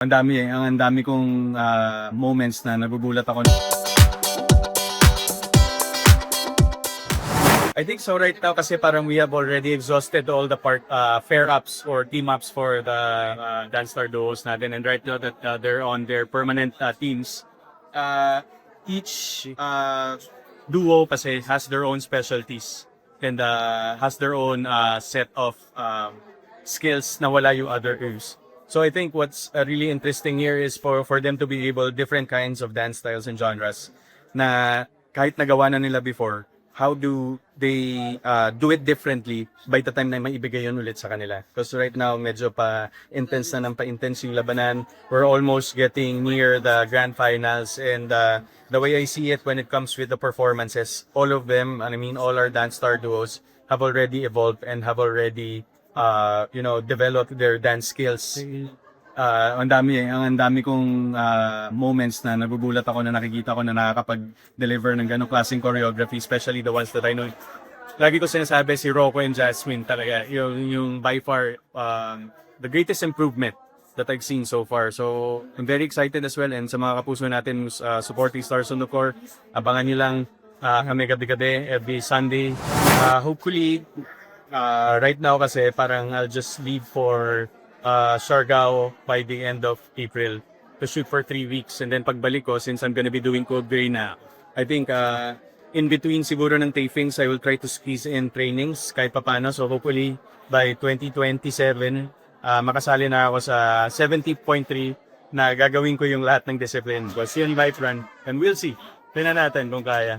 Ang dami kong moments na nagugulat ako. I think so right now kasi parang we have already exhausted all the pair ups or team ups for the Dance Star duos natin, and right now that they're on their permanent teams, each duo kasi has their own specialties and has their own set of skills na wala yung other crews. So I think what's really interesting here is for them to be able different kinds of dance styles and genres na kahit nagawa na nila before, how do they do it differently by the time na maibigay yun ulit sa kanila. Because right now, medyo pa-intense na ng pa-intense yung labanan. We're almost getting near the grand finals, and the way I see it when it comes with the performances, all of them, I mean all our Dance Star duos, have already evolved and have already developed their dance skills. Ang dami kong moments na nagugulat ako na nakikita ko na nakakapag-deliver ng ganong klaseng choreography, especially the ones that I know. Lagi ko sinasabi si Rocco and Jasmine talaga, yung by far the greatest improvement that I've seen so far. So I'm very excited as well, and sa mga kapuso natin supporting Stars on the Court, abangan nyo lang kami gabi-gabi every Sunday. Hopefully, right now kasi parang I'll just leave for Siargao by the end of April to shoot for 3 weeks, and then pagbalik ko, since I'm gonna be doing Code Gray na, I think in between siguro ng tapings I will try to squeeze in trainings kahit papano. So hopefully by 2027 makasali na ako sa 70.3 na gagawin ko yung lahat ng discipline. Because yun life run, and we'll see. Tingnan natin kung kaya.